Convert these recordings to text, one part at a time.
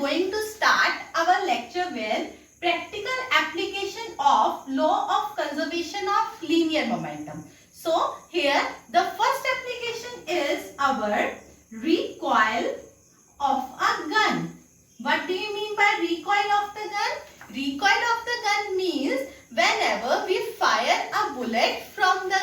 going to start our lecture with practical application of law of conservation of linear momentum. So here the first application is our recoil of a gun. What do you mean by recoil of the gun? Recoil of the gun means whenever we fire a bullet from the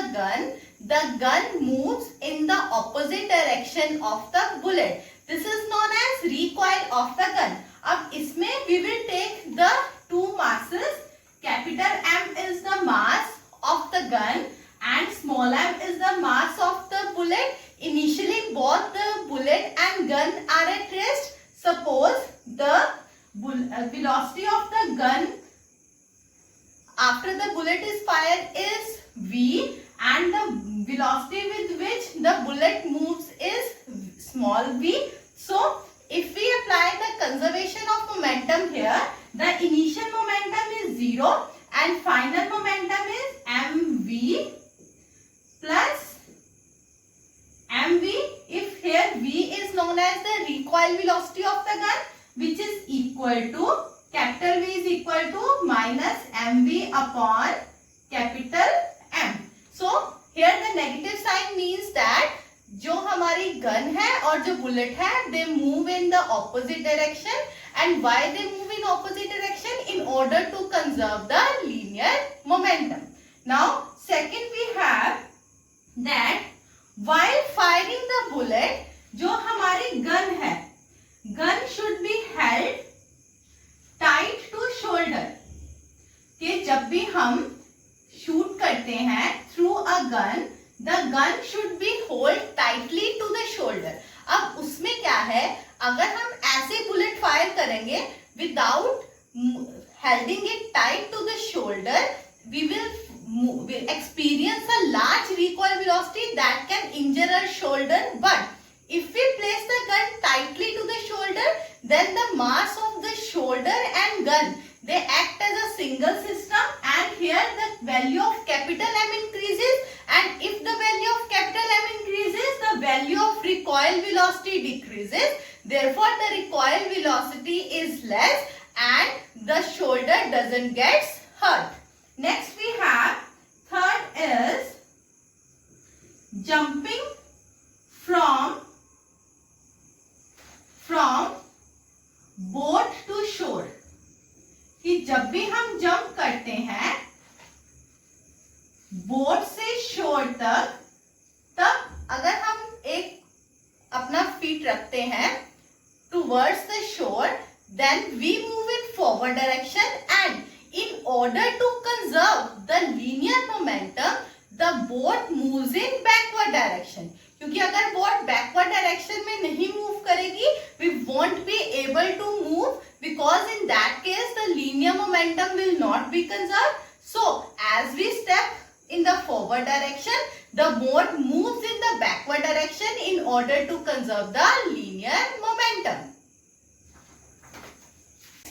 gun moves in the opposite direction of the bullet. This is known as recoil of the gun. अब इसमें we will take the two masses. Capital M is the mass of the gun and small m is the mass of the bullet. Initially both the bullet and gun are at rest. Suppose the velocity of the gun after the bullet is fired is v and the velocity with which the bullet moves is small v. So if we apply the conservation of momentum here, the initial momentum is 0 and final momentum is mv plus mv. If here v is known as the recoil velocity of the gun, which is equal to capital V is equal to minus mv upon capital M. So here the negative sign means that जो हमारी gun है और जो bullet है they move in the opposite direction. And why they move in opposite direction? In order to conserve the linear momentum. Now second we have that while firing the bullet, जो हमारी gun है, gun should be held tight to shoulder. कि जब भी हम shoot करते हैं through a gun, the gun should be hold tightly to the shoulder. अब उसमें क्या है, अगर हम ऐसे बुलेट फायर करेंगे without holding it tight to the shoulder, we will experience a large recoil velocity that can injure our shoulder. But if we place the gun tightly to the shoulder, then the mass of the shoulder and gun, they act as a single system, and here the value of capital M increases, and if the value of capital M increases, the value of recoil velocity decreases. Therefore the recoil velocity is less and the shoulder doesn't get hurt. Next we have third is jumping from boat to shore. कि जब भी हम jump करते हैं boat से शोर तक, तब अगर हम एक अपना फीट रखते हैं towards the shore, then we move in forward direction, and in order to conserve the linear momentum, the boat moves in backward direction. क्योंकि अगर बोट बैकवर्ड डायरेक्शन में नहीं मूव करेगी, we won't be able to move, because in that case the linear momentum will not be conserved. So as we step in the forward direction, the boat moves in the backward direction in order to conserve the linear momentum.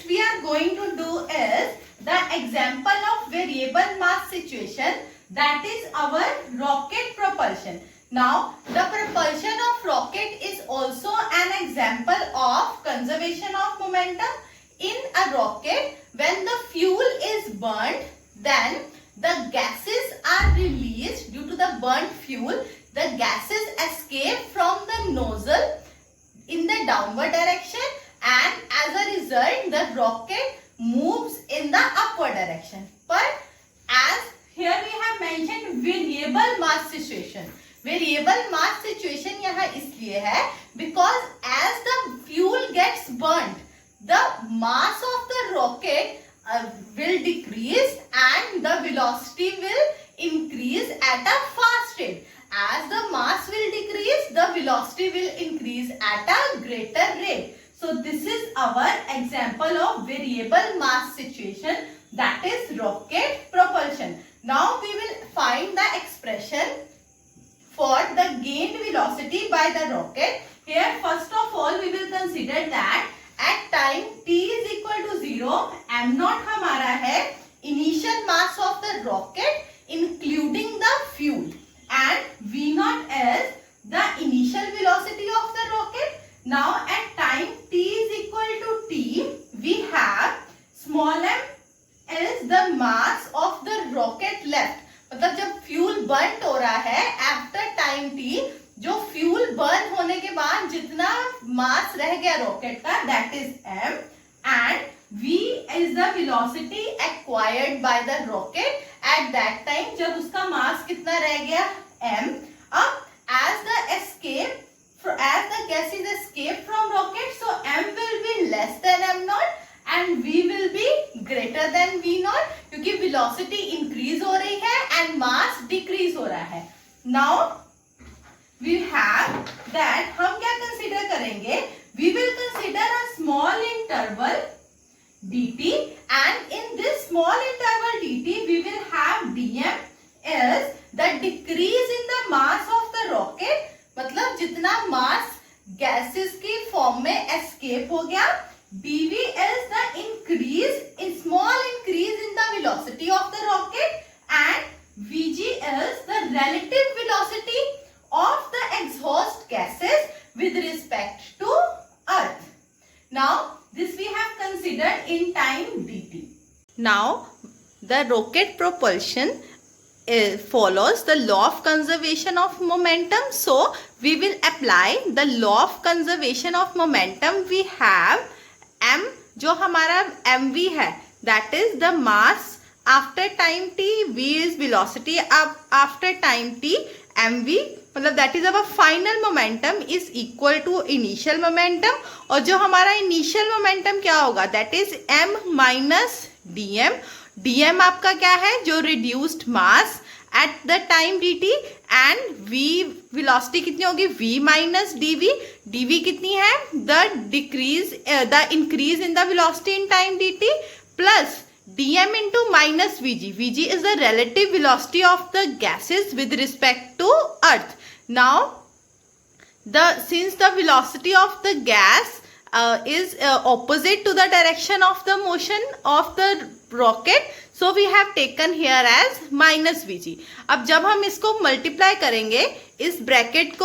Next we are going to do is the example of variable mass situation, that is our rocket propulsion. Now the propulsion of rocket is also an example of conservation of momentum. In a rocket, when the fuel is burnt, then the gases are released. Due to the burnt fuel, the gases escape from the nozzle in the downward direction, and as a result the rocket moves in the upward direction. But as here we have mentioned variable mass situation. Variable mass situation यहाँ इसलिए है because as the fuel gets burnt, the mass of the rocket will decrease and the velocity will increase at a fast rate. As the mass will decrease, the velocity will increase at a greater rate. So this is our example of variable mass situation, that is rocket propulsion. Now we will find the expression for the gained velocity by the rocket. Here first of all we will consider that at time t is equal to 0, m naught हमारा है initial mass of the rocket including the fuel, and v naught is the initial velocity of the rocket. Now at time t is equal to t, rocket का, that is m, and v is the velocity acquired by the rocket at that time, जब उसका मास कितना रह गया m. अब as the gas is escaped from rocket, so m will be less than m naught and v will be greater than v naught, क्योंकि velocity increase हो रही है and mass decrease हो रहा है. Now we have that, हम क्या consider करेंगे, we will consider a small interval dt, and in this small interval dt we will have dm is the decrease in the mass of the rocket, मतलब जितना mass gases की form में escape हो गया. dv is the small increase in the velocity of the rocket, and vg is the relative velocity of the exhaust gases with respect to earth. Now this we have considered in time dt. Now the rocket propulsion follows the law of conservation of momentum. So we will apply the law of conservation of momentum. We have m, जो हमारा mv है, that is the mass after time t, v is velocity after time t, mv मतलब that is our final momentum is equal to initial momentum. और जो हमारा initial momentum क्या होगा, that is m minus dm. dm आपका क्या है, जो reduced mass at the time dt, and v velocity कितनी होगी, v minus dv. dv कितनी है, the increase in the velocity in time dt plus dm into minus vg. vg is the relative velocity of the gases with respect to earth. Now since the velocity of the gas is opposite to the direction of the motion of the rocket, so we have taken here as minus vg. अब जब हम इसको multiply करेंगे, इस bracket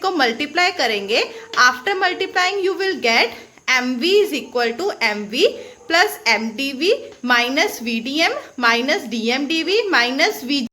को multiply करेंगे, after multiplying you will get mv is equal to mv plus mdv minus vdm minus dmdv minus vg.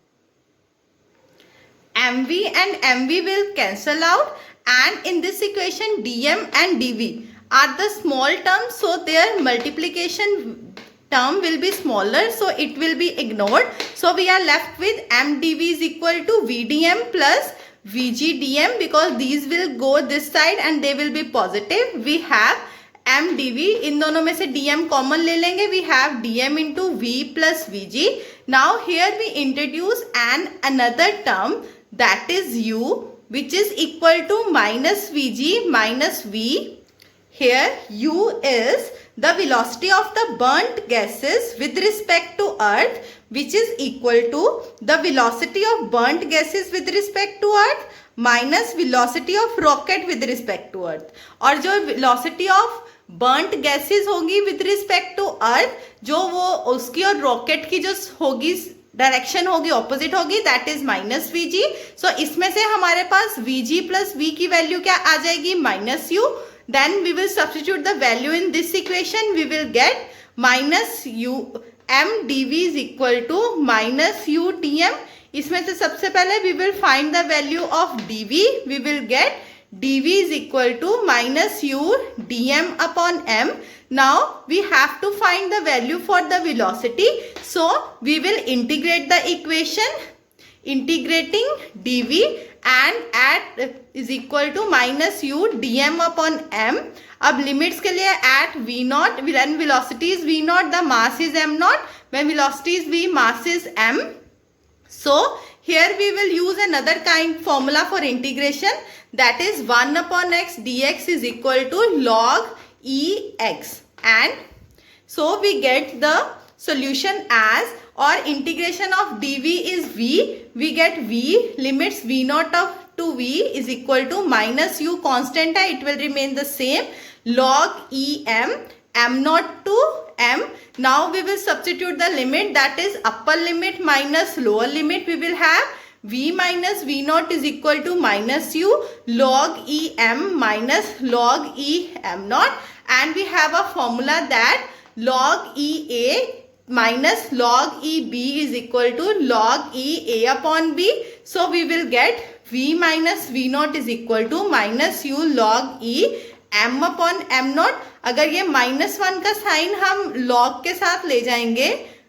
mv and mv will cancel out, and in this equation dm and dv are the small terms, so their multiplication term will be smaller, so it will be ignored. So we are left with mdv is equal to vdm plus vgdm, because these will go this side and they will be positive. We have mdv, इन दोनों में से dm common ले लेंगे, we have dm into v plus vg. Now here we introduce another term, that is u, which is equal to minus vg minus v. Here u is the velocity of the burnt gases with respect to earth, which is equal to the velocity of burnt gases with respect to earth minus velocity of rocket with respect to earth. और जो velocity of burnt gases होगी with respect to earth, जो वो उसकी और rocket की जो होगी डायरेक्शन होगी ऑपोजिट होगी, that is minus vg. So इसमें से हमारे पास vg प्लस v की वैल्यू क्या आ जाएगी, minus u. Then we will substitute the value in this equation, we will get minus u m dv is equal to minus u dm. इसमें से सबसे पहले we will find the value of dv, we will get dv is equal to minus u dm upon m. Now we have to find the value for the velocity, so we will integrate the equation, integrating dv and at is equal to minus u dm upon m. अब limits के लिए at v naught, when velocity is v naught, the mass is m naught, when velocity is v, mass is m. So here we will use another kind formula for integration, that is 1 upon x dx is equal to log ex, and so we get the solution as, or integration of dv is v, we get v limits v naught of to v is equal to minus u, constant है, it will remain the same, log m naught to m. Now we will substitute the limit, that is upper limit minus lower limit, we will have v minus v naught is equal to minus u log em minus log em naught, and we have a formula that log ea minus log eb is equal to log ea upon b. So we will get v minus v naught is equal to minus u log e m upon m not. अगर ये -1 का sign हम log के साथ ले जाएंगे,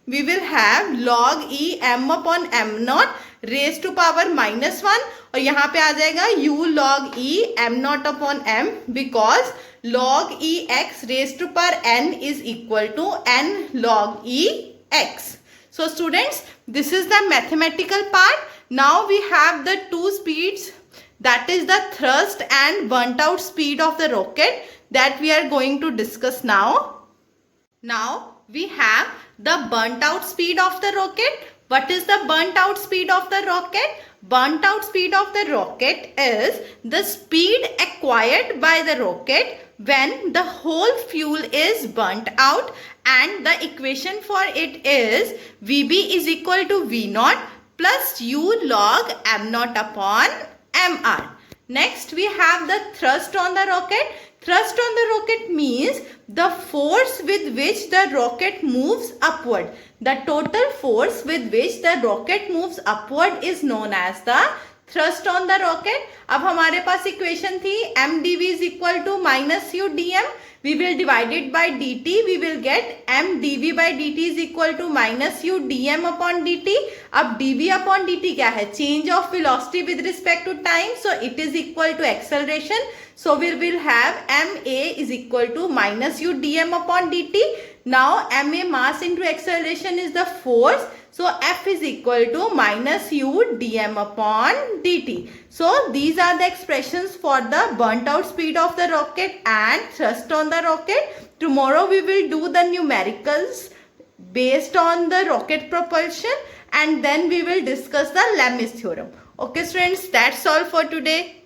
we will have log e m upon m naught raise to power -1, और यहाँ पे आ जाएगा u log e m naught upon m, because log e x raise to power n is equal to n log e x. So students, this is the mathematical part. Now we have the two speeds, that is the thrust and burnt out speed of the rocket, that we are going to discuss now. Now we have the burnt out speed of the rocket. What is the burnt out speed of the rocket? Burnt out speed of the rocket is the speed acquired by the rocket when the whole fuel is burnt out, and the equation for it is Vb is equal to V naught plus U log m naught upon mr. Next we have the thrust on the rocket. Thrust on the rocket means the force with which the rocket moves upward. The total force with which the rocket moves upward is known as the thrust on the rocket. अब हमारे पास equation थी mdv is equal to minus u dm. We will divide it by dt. We will get mdv by dt is equal to minus u dm upon dt. अब dv upon dt क्या है? Change of velocity with respect to time. So it is equal to acceleration. So we will have ma is equal to minus u dm upon dt. Now ma mass into acceleration is the force. So F is equal to minus u dm upon dt. So these are the expressions for the burnt out speed of the rocket and thrust on the rocket. Tomorrow we will do the numericals based on the rocket propulsion, and then we will discuss the Lami's theorem. Okay students, that's all for today.